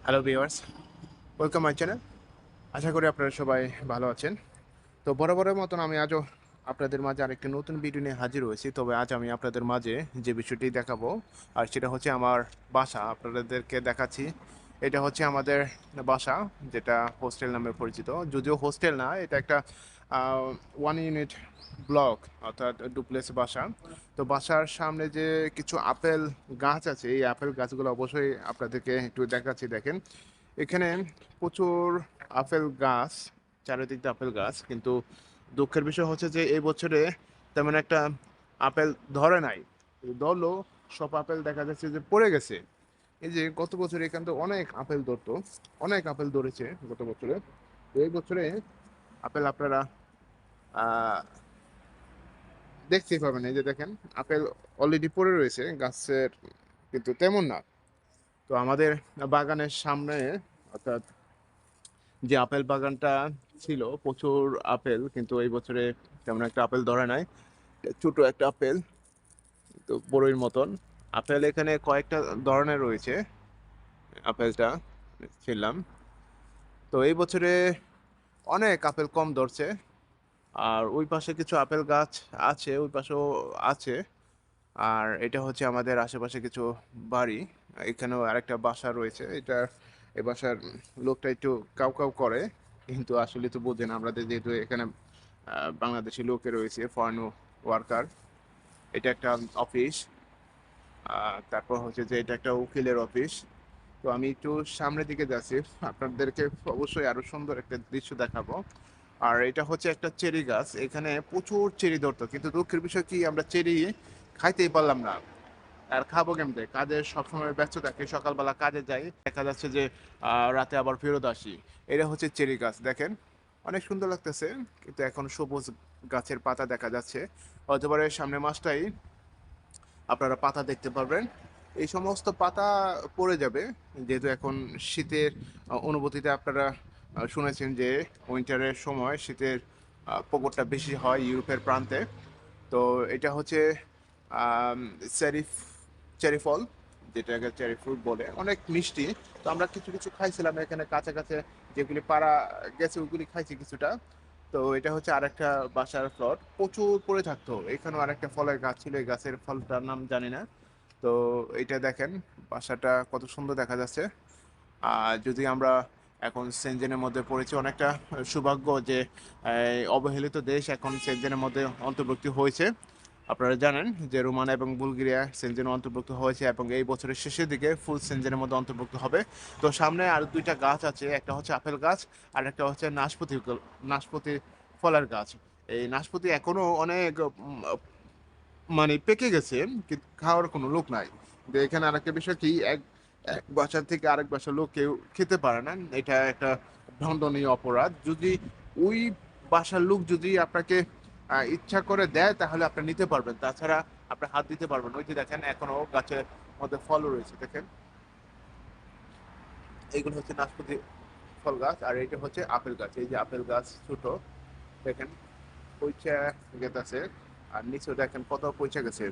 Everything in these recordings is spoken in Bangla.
Hello viewers, welcome my channel. আশা করি আপনারা সবাই ভালো আছেন। তো বরাবরের মতন আমি আজও আপনাদের মাঝে আরেকটি নতুন ভিডিও নিয়ে হাজির হয়েছি। তবে আজ আমি আপনাদের মাঝে যে বিষয়টি দেখাবো আর সেটা হচ্ছে আমার বাসা আপনাদেরকে দেখাচ্ছি। এটা হচ্ছে আমাদের বাসা, যেটা হোস্টেল নামে পরিচিত। যদিও হোস্টেল না, এটা একটা ওয়ান ইউনিট ব্লক, অর্থাৎ ডুপ্লেক্স বাসা। তো বাসার সামনে যে কিছু আপেল গাছ আছে, এই আপেল গাছগুলো অবশ্যই আপনাদেরকে একটু দেখাচ্ছি। দেখেন, এখানে প্রচুর আপেল গাছ, চারিদিক দিয়ে আপেল গাছ, কিন্তু দুঃখের বিষয় হচ্ছে যে এই বছরে তেমন একটা আপেল ধরে নাই। ধরলো, সব আপেল দেখা যাচ্ছে যে পড়ে গেছে। এই যে গত বছরে এখান থেকে অনেক আপেল ধরতো, অনেক আপেল ধরেছে গত বছরে। তো এই বছরে আপেল আপনারা আহ দেখতেই পাবেন। এই যে দেখেন, আপেল অলরেডি পড়ে রয়েছে গাছের, কিন্তু তেমন না। তো আমাদের বাগানের সামনে, অর্থাৎ যে আপেল বাগানটা ছিল, প্রচুর আপেল, কিন্তু এই বছরে তেমন একটা আপেল ধরে নাই। ছোট একটা আপেল, তো বড়ইর মতন আপেল এখানে কয়েকটা ধরনের রয়েছে। আপেলটা ছিলাম, তো এই বছরে অনেক আপেল কম ধরছে। আর ওই পাশে কিছু আপেল গাছ আছে, ওই পাশেও আছে। আর এটা হচ্ছে আমাদের আশেপাশে কিছু বাড়ি। এখানেও আরেকটা বাসা রয়েছে। এটা এই বাসার লোকটা একটু কাউ কাউ করে, কিন্তু আসলে তো বোঝেন আমরা যেহেতু এখানে বাংলাদেশি লোকে রয়েছে, ফরেন ওয়ার্কার। এটা একটা অফিস। তারপর হচ্ছে যে এটা একটা উকিলের অফিস। তো আমি একটু সামনের দিকে যাচ্ছি, আপনাদেরকে অবশ্যই আরো সুন্দর একটা দৃশ্য দেখাবো। আর এটা হচ্ছে একটা চেরি গাছ, এখানে প্রচুর চেরি ধরতো, কিন্তু দুঃখের বিষয় কি, আমরা চেরি খাইতেই পারলাম না। আর খাবো কেমতে, কাজে সবসময় ব্যস্ত থাকি, সকালবেলা কাজে যাই, দেখা যাচ্ছে যে রাতে আবার ফেরত আসি। এটা হচ্ছে চেরি গাছ, দেখেন অনেক সুন্দর লাগতেছে, কিন্তু এখন সবুজ গাছের পাতা দেখা যাচ্ছে। হয়তো পারে সামনের মাসটাই আপনারা পাতা দেখতে পারবেন। এই সমস্ত পাতা পড়ে যাবে, যেহেতু এখন শীতের অনুভূতিতে আপনারা শুনেছেন যে উইন্টারের সময় শীতের প্রকোপটা বেশি হয় ইউরোপের প্রান্তে। তো এটা হচ্ছে আম, চেরি চেরি ফল, যেটাকে চেরি ফ্রুট বলে, অনেক মিষ্টি। তো আমরা কিছু কিছু খাইছিলাম এখানে কাছে কাছে, যেগুলি পাড়া গেছে ওগুলি খাইছি কিছুটা। তো এটা হচ্ছে আরেকটা বাসার প্লট, প্রচুর পড়ে থাকতো। এখানেও আরেকটা ফলের গাছ ছিল, এই গাছের ফলটার নাম জানি না। তো এটা দেখেন, বাসাটা কত সুন্দর দেখা যাচ্ছে। আর যদি আমরা এখন সেনজেনের মধ্যে পড়েছি, অনেকটা সৌভাগ্য যে অবহেলিত দেশ এখন সেনজেনের মধ্যে অন্তর্ভুক্ত হয়েছে। আপনারা জানেন যে রোমানিয়া এবং বুলগেরিয়া সেনজেনে অন্তর্ভুক্ত হয়েছে এবং এই বছরের শেষের দিকে ফুল সেনজেনের মধ্যে অন্তর্ভুক্ত হবে। তো সামনে আর দুইটা গাছ আছে, একটা হচ্ছে আপেল গাছ আর একটা হচ্ছে নাশপাতি ফলের গাছ। এই নাশপাতি এখনো অনেক মানে পেকে গেছে, কিন্তু খাওয়ার কোনো লোক নাই। কিন্তু এখানে আরেকটা বিষয় কি, এক এক বাসা থেকে আরেক বাসার লোক কেউ খেতে পারে না। এটা একটা দণ্ডনীয় অপরাধ। যদি ওই বাসার লোক যদি আপনাকে ইচ্ছা করে দেয়, তাহলে আপনি নিতে পারবেন, তাছাড়া আপনি হাত দিতে পারবেন। ওই যে দেখেন, এখনো গাছের মধ্যে ফলও রয়েছে, দেখেন এইগুলো হচ্ছে নাশপাতি ফল গাছ, আর এইটা হচ্ছে আপেল গাছ। এই যে আপেল গাছ ছোট, দেখেন পইচা গেছে, আর নিচেও দেখেন কত পইচা গেছে।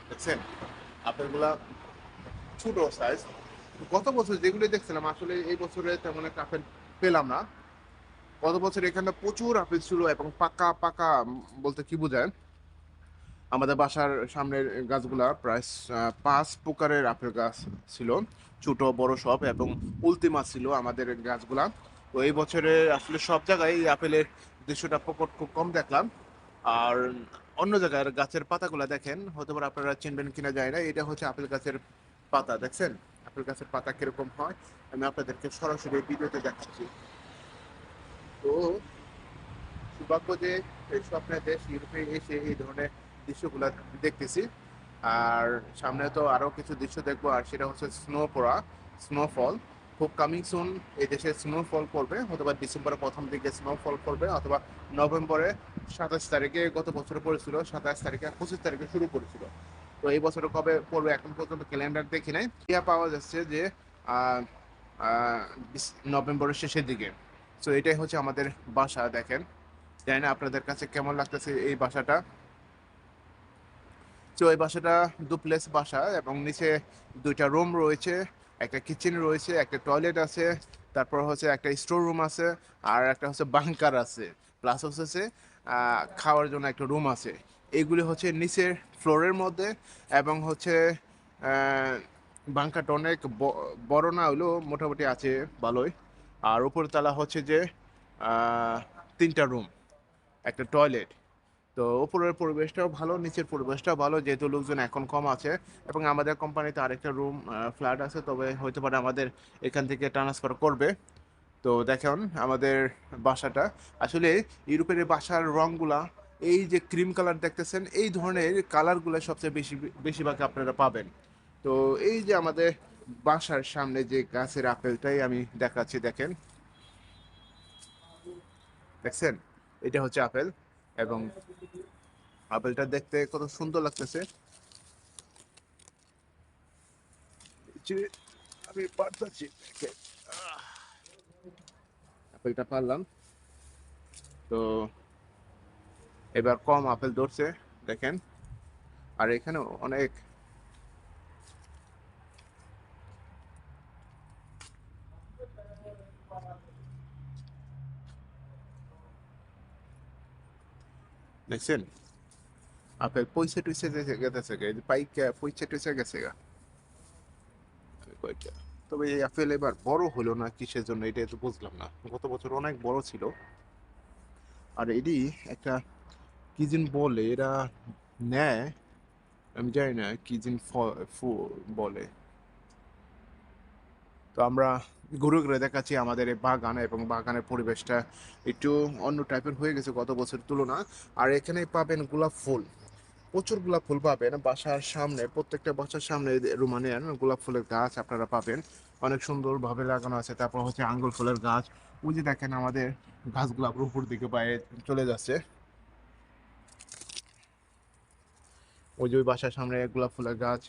দেখছেন আপেলগুলা ছোট সাইজ। গত বছর যেগুলো দেখছিলাম, আসলে এই বছরে তেমন একটা আপেল পেলাম না। গত বছর এখানে প্রচুর আপেল ছিল এবং পাকা পাকা, বলতে কি বোঝায়, আমাদের বাসার সামনের গাছগুলা প্রায় 5 প্রকারের আপেল গাছ ছিল, ছোট বড় সব, এবং উল্টিমা ছিল আমাদের গাছগুলা। তো এই বছরে আসলে সব জায়গায় এই আপেলের দৃশ্যটা প্রকট খুব কম দেখলাম। আর অন্য জায়গার গাছের পাতাগুলা দেখেন, হয়তো বা আপনারা চিনবেন কিনা যায় না, এটা হচ্ছে আপেল গাছের পাতা, দেখছেন আপেল গাছের পাতা কিরকম হয়, আমি আপনাদেরকে সরাসরি ভিডিওতে দেখাচ্ছি। তো সৌভাগ্য যে এই স্বপ্নের দেশ ইউরোপে এসে এই ধরনের দৃশ্যগুলো দেখতেছি। আর সামনে তো আরো কিছু দৃশ্য দেখবো, আর সেটা হচ্ছে স্নো পড়া, স্নোফল। খুব কামিং সুন এই দেশে স্নোফল পড়বে, অথবা ডিসেম্বরের প্রথম দিকে স্নোফল পড়বে, অথবা নভেম্বরে 27 তারিখে, গত বছর পড়েছিল 27 তারিখে, 25 তারিখে শুরু করেছিল। তো এই বছর কবে পড়বে এখন পর্যন্ত ক্যালেন্ডার দেখি নাই, ইয়া পাওয়া যাচ্ছে যে আহ, আহ, নভেম্বরের শেষের দিকে। তো এটাই হচ্ছে আমাদের বাসা, দেখেন। জানি না আপনাদের কাছে কেমন লাগতেছে এই বাসাটা। তো এই বাসাটা ডুপ্লেক্স বাসা, এবং নিচে 2টা রুম রয়েছে, একটা কিচেন রয়েছে, একটা টয়লেট আছে, তারপর হচ্ছে একটা স্টোর রুম আছে, আর একটা হচ্ছে বাংকার আছে, প্লাস হচ্ছে খাওয়ার জন্য একটা রুম আছে। এইগুলি হচ্ছে নিচের ফ্লোরের মধ্যে, এবং হচ্ছে বাংকারটা অনেক বড় না হলেও মোটামুটি আছে ভালোই। আর উপর তলা হচ্ছে যে 3টা রুম, একটা টয়লেট। তো উপরের পরিবেশটাও ভালো, নিচের পরিবেশটাও ভালো, যেহেতু লোকজন এখন কম আছে। এবং আমাদের কোম্পানিতে আরেকটা রুম ফ্ল্যাট আছে, তবে হয়তো পারে আমাদের এখান থেকে ট্রান্সফার করবে। তো দেখুন আমাদের বাসাটা আসলে ইউরোপের এই বাসার রংগুলা, এই যে ক্রিম কালার দেখতেছেন, এই ধরনের কালারগুলো সবচেয়ে বেশিরভাগ আপনারা পাবেন। তো এই যে আমাদের বাসার সামনে যে গাছের আপেলটাই আমি দেখাচ্ছি, দেখেন, দেখছেন, এটা হচ্ছে আপেল। এবং আপেলটা দেখতে কত সুন্দর লাগতেছে, যে আমি পারতাছি, দেখেন। আপেলটা পারলাম। তো এবার কম আপেল ধরছে, দেখেন। আর এখানেও অনেক, দেখছেন, আপেল পয়সা টুইসা গেছে গা, এই যে পাইকা পয়সা টুইসা গেছে গা কয়েকটা। তবে এই আপেল এবার বড় হলো না কিসের জন্য, এটা তো বুঝলাম না, গত বছর অনেক বড় ছিল। আর এটি একটা কি জিন বলে এরা নেয়, আমি জানি না কি জিন বলে। তো আমরা ঘুরে ঘুরে দেখাচ্ছি আমাদের এই বাগান, এবং বাগানের পরিবেশটা একটু অন্য টাইপের হয়ে গেছে গত বছরের তুলনা। আর এখানে পাবেন গোলাপ ফুল, প্রচুর গোলাপ ফুল পাবেন বাসার সামনে, প্রত্যেকটা বাসার সামনে রোমানিয়ান গোলাপ ফুলের গাছ আপনারা পাবেন, অনেক সুন্দরভাবে লাগানো আছে। তারপর হচ্ছে আঙ্গুর ফুলের গাছ, ওই যে দেখেন আমাদের গাছগুলো উপর দিকে পায়ে চলে যাচ্ছে, ওই যে ওই বাসার সামনে গোলাপ ফুলের গাছ।